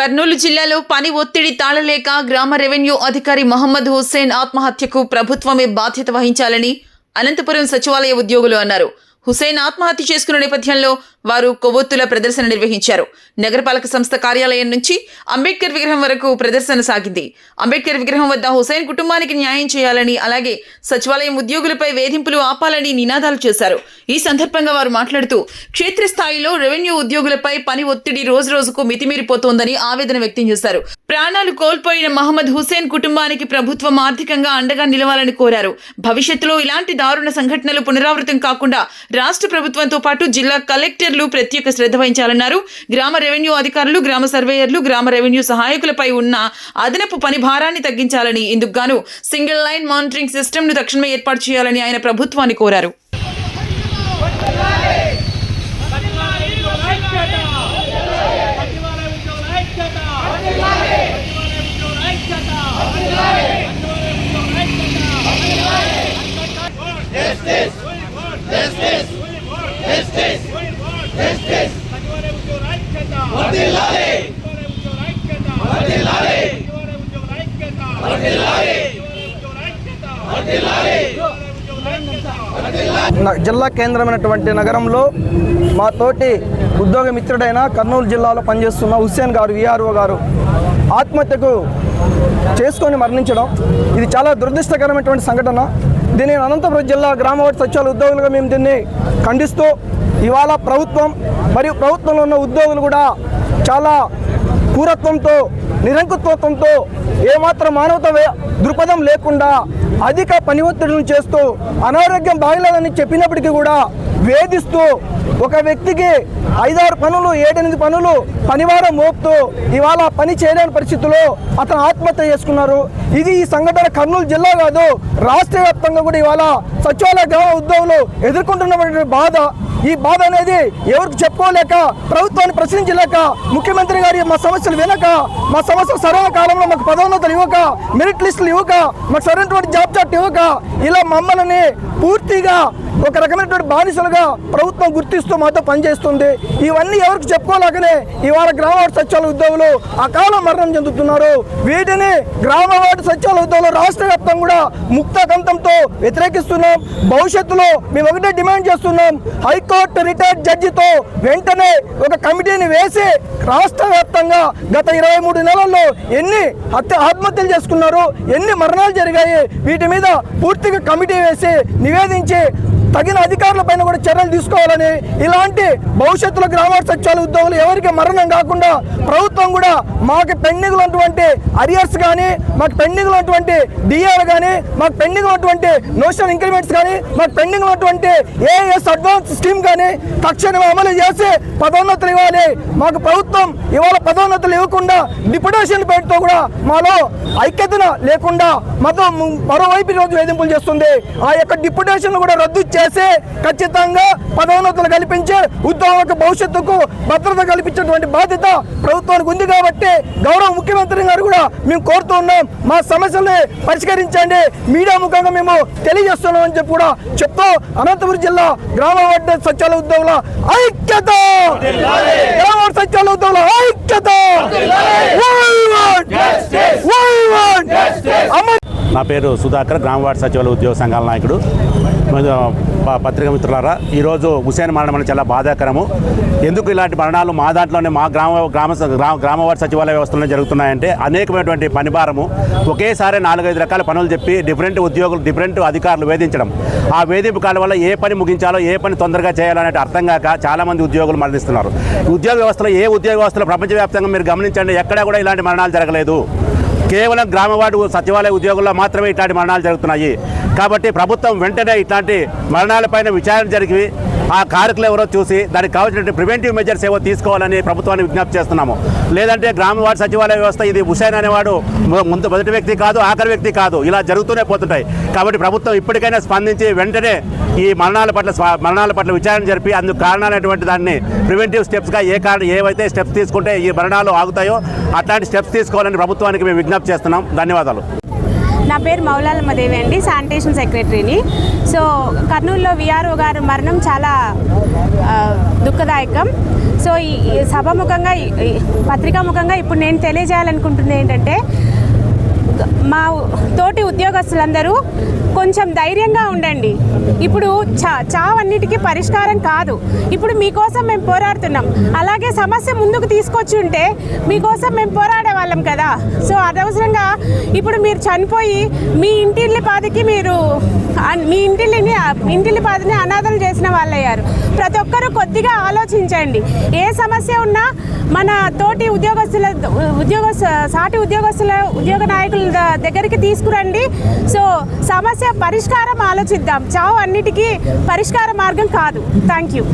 కర్నూలు జిల్లాలో పని ఒత్తిడి తాళలేక గ్రామ రెవెన్యూ అధికారి మహమ్మద్ హుస్సేన్ ఆత్మహత్యకు ప్రభుత్వమే బాధ్యత వహించాలని అనంతపురం సచివాలయ ఉద్యోగులు అన్నారు. హుస్సేన్ ఆత్మహత్య చేసుకున్న నేపథ్యంలో వారు కొవ్వొత్తుల ప్రదర్శన నిర్వహించారు. నగరపాలక సంస్థ కార్యాలయం నుంచి అంబేద్కర్ విగ్రహం వరకు ప్రదర్శన సాగింది. అంబేద్కర్ విగ్రహం వద్ద హుస్సేన్ కుటుంబానికి న్యాయం చేయాలని, అలాగే సచివాలయం ఉద్యోగులపై వేధింపులు ఆపాలని నినాదాలు చేశారు. ఈ సందర్భంగా వారు మాట్లాడుతూ క్షేత్రస్థాయిలో రెవెన్యూ ఉద్యోగులపై పని ఒత్తిడి రోజురోజుకు మితిమీరిపోతోందని ఆవేదన వ్యక్తం చేశారు. ప్రాణాలు కోల్పోయిన మహమ్మద్ హుస్సేన్ కుటుంబానికి ప్రభుత్వం ఆర్థికంగా అండగా నిలవాలని కోరారు. భవిష్యత్తులో ఇలాంటి దారుణ సంఘటనలు పునరావృతం కాకుండా రాష్ట్ర ప్రభుత్వంతో పాటు జిల్లా కలెక్టర్లు ప్రత్యేక శ్రద్ధ వహించాలన్నారు. గ్రామ రెవెన్యూ అధికారులు, గ్రామ సర్వేయర్లు, గ్రామ రెవెన్యూ సహాయకులపై ఉన్న అదనపు పని భారాన్ని తగ్గించాలని, ఇందుకు గాను సింగిల్ లైన్ మానిటరింగ్ సిస్టమ్ ను తక్షణమే ఏర్పాటు చేయాలని ఆయన ప్రభుత్వాన్ని కోరారు. జిల్లా కేంద్రమైనటువంటి నగరంలో మా తోటి ఉద్యోగ మిత్రుడైన కర్నూలు జిల్లాలో పనిచేస్తున్న హుస్సేన్ గారు, విఆర్ఓ గారు ఆత్మహత్యకు చేసుకొని మరణించడం ఇది చాలా దురదృష్టకరమైనటువంటి సంఘటన. దీన్ని అనంతపురం జిల్లా గ్రామవార్డు సచివాలయ ఉద్యోగులుగా మేము దీన్ని ఖండిస్తూ, ఇవాళ ప్రభుత్వం మరియు ప్రభుత్వంలో ఉన్న ఉద్యోగులు కూడా చాలా క్రూరత్వంతో, నిరంకుశత్వంతో, ఏమాత్రం మానవత దృక్పథం లేకుండా అధిక పని ఒత్తిడిని చేస్తూ అనారోగ్యం బాగలేదని చెప్పినప్పటికీ కూడా వేధిస్తూ ఒక వ్యక్తికి 5-6 పనులు, 7-8 పనులు పనివారం మోపుతూ ఇవాళ పని చేయలేని పరిస్థితుల్లో అతను ఆత్మహత్య చేసుకున్నారు. ఇది ఈ సంఘటన కర్నూలు జిల్లా కాదు, రాష్ట్ర వ్యాప్తంగా కూడా ఇవాళ సచివాలయ గ్రామ ఉద్యోగులు ఎదుర్కొంటున్నటువంటి బాధ. ఈ బాధ అనేది ఎవరికి చెప్పుకోలేక, ప్రభుత్వాన్ని ప్రశ్నించలేక, ముఖ్యమంత్రి గారి మా సమస్యలు వినక, మా సమస్యలు సరైన కాలంలో మాకు పదోన్నతులు ఇవ్వక, మెరిట్ లిస్టులు ఇవ్వక, మాకు సరైనటువంటి జాబ్ చార్ట్ ఇవ్వక, ఇలా మమ్మల్ని పూర్తిగా ఒక రకమైనటువంటి బానిసలుగా ప్రభుత్వం గుర్తిస్తూ మాతో పనిచేస్తుంది. ఇవన్నీ ఎవరికి చెప్పుకోలేకనే ఇవాళ గ్రామవార్డు సచివాలయ ఉద్యోగులు అకాల మరణం చెందుతున్నారు. వీటిని గ్రామవార్డు సచివాలయ ఉద్యోగులు రాష్ట్ర వ్యాప్తంగా కూడా ముక్తకంఠంతో వ్యతిరేకిస్తున్నాం. భవిష్యత్తులో మేము ఒకటే డిమాండ్ చేస్తున్నాం, హైకోర్టు రిటైర్డ్ జడ్జితో వెంటనే ఒక కమిటీని వేసి రాష్ట్ర వ్యాప్తంగా గత 23 నెలల్లో ఎన్ని ఆత్మహత్యలు చేసుకున్నారు, ఎన్ని మరణాలు జరిగాయి, వీటి మీద పూర్తిగా కమిటీ వేసి నివేదించి తగిన అధికారుల పైన కూడా చర్యలు తీసుకోవాలని, ఇలాంటి భవిష్యత్తులో గ్రామవార్డు సచివాలయ ఉద్యోగులు ఎవరికి మరణం కాకుండా ప్రభుత్వం కూడా మాకు పెండింగ్ ఉన్నటువంటి అరియర్స్ కానీ, మాకు పెండింగ్ ఉన్నటువంటి డిఆర్ కానీ, మాకు పెండింగ్ ఉన్నటువంటి నోషనల్ ఇంక్రిమెంట్స్ కానీ, మాకు పెండింగ్ ఉన్నటువంటి ఏఎస్ అడ్వాన్స్ స్కీమ్ కానీ తక్షణమే అమలు చేసి పదోన్నతులు ఇవ్వాలి. మాకు ప్రభుత్వం ఇవాళ పదోన్నతులు ఇవ్వకుండా డిప్యుటేషన్ పేరుతో కూడా మాలో ఐక్యతన లేకుండా మరోవైపు రోజు వేధింపులు చేస్తుంది. ఆ యొక్క డిప్యుటేషన్ కూడా రద్దు చేసి ఖచ్చితంగా పదోన్నతులు కల్పించి ఉద్యోగులకు భవిష్యత్తుకు భద్రత కల్పించేటువంటి బాధ్యత ప్రభుత్వానికి ఉంది. కాబట్టి గౌరవ ముఖ్యమంత్రి గారు కూడా మేము కోరుతూ ఉన్నాం, మా సమస్యల్ని పరిష్కరించండి, మీడియా ముఖంగా మేము తెలియజేస్తున్నాం అని చెప్పి కూడా చెప్తూ, అనంతపురం జిల్లా గ్రామవార్డు సచివాలయ ఉద్యోగుల ఐక్యత, గ్రామవార్డు సచివాలయ ఉద్యోగుల ఐక్యత. నా పేరు సుధాకర్, గ్రామవార్డు సచివాలయ ఉద్యోగ సంఘాల నాయకుడు. పత్రికా మిత్రులారా, ఈరోజు హుస్సేన్ మరణం చాలా బాధాకరము. ఎందుకు ఇలాంటి మరణాలు మా దాంట్లోనే మా గ్రామవార్డు సచివాలయ వ్యవస్థలోనే జరుగుతున్నాయంటే, అనేకమైనటువంటి పనిభారము, ఒకేసారి 4-5 రకాల పనులు చెప్పి డిఫరెంట్ ఉద్యోగులు, డిఫరెంట్ అధికారులు వేధించడం, ఆ వేధింపు కాలం వల్ల ఏ పని ముగించాలో, ఏ పని తొందరగా చేయాలనే అర్థం కాక చాలామంది ఉద్యోగులు మరణిస్తున్నారు. ఉద్యోగ వ్యవస్థలో, ఏ ఉద్యోగ వ్యవస్థలో ప్రపంచవ్యాప్తంగా మీరు గమనించండి, ఎక్కడా కూడా ఇలాంటి మరణాలు జరగలేదు. కేవలం గ్రామవార్డు సచివాలయ ఉద్యోగుల్లో మాత్రమే ఇట్లాంటి మరణాలు జరుగుతున్నాయి. కాబట్టి ప్రభుత్వం వెంటనే ఇట్లాంటి మరణాలపైన విచారణ జరిగి ఆ కారకులు ఎవరో చూసి దానికి కావాల్సిన ప్రివెంటివ్ మెజర్స్ ఏవో తీసుకోవాలని ప్రభుత్వాన్ని విజ్ఞప్తి చేస్తున్నాము. లేదంటే గ్రామవార్డు సచివాలయ వ్యవస్థ ఇది హుస్సేన్ అనేవాడు మొదటి వ్యక్తి కాదు, ఆఖరి వ్యక్తి కాదు, ఇలా జరుగుతూనే పోతుంటాయి. కాబట్టి ప్రభుత్వం ఇప్పటికైనా స్పందించి వెంటనే ఈ మరణాల పట్ల విచారణ జరిపి అందుకు కారణాలైనటువంటి దాన్ని ప్రివెంటివ్ స్టెప్స్గా ఏవైతే స్టెప్స్ తీసుకుంటే ఈ మరణాలు ఆగుతాయో అట్లాంటి స్టెప్స్ తీసుకోవాలని ప్రభుత్వానికి మేము విజ్ఞప్తి చేస్తున్నాం. ధన్యవాదాలు. నా పేరు మౌలాలమ్మదేవి అండి, శానిటేషన్ సెక్రటరీని. సో కర్నూలులో విఆర్ఓ గారు మరణం చాలా దుఃఖదాయకం. సో ఈ సభాముఖంగా పత్రికాముఖంగా ఇప్పుడు నేను తెలియజేయాలనుకుంటుంది ఏంటంటే, మా తోటి ఉద్యోగస్తులందరూ కొంచెం ధైర్యంగా ఉండండి. ఇప్పుడు చావన్నిటికీ పరిష్కారం కాదు. ఇప్పుడు మీకోసం మేము పోరాడుతున్నాం. అలాగే సమస్య ముందుకు తీసుకొచ్చి ఉంటే మీకోసం మేము పోరాడే వాళ్ళం కదా. సో అనవసరంగా ఇప్పుడు మీరు చనిపోయి మీ ఇంటిల్లిపాదికి మీ ఇంటిల్లిపాదిని అనాథలు చేసిన వాళ్ళయ్యారు. ప్రతి ఒక్కరూ కొద్దిగా ఆలోచించండి. ఏ సమస్య ఉన్నా మన తోటి సాటి ఉద్యోగ నాయకుల దగ్గరికి తీసుకురండి. సో సమస్య పరిష్కారం ఆలోచిద్దాం. చావు అన్నిటికీ పరిష్కార మార్గం కాదు. Thank you.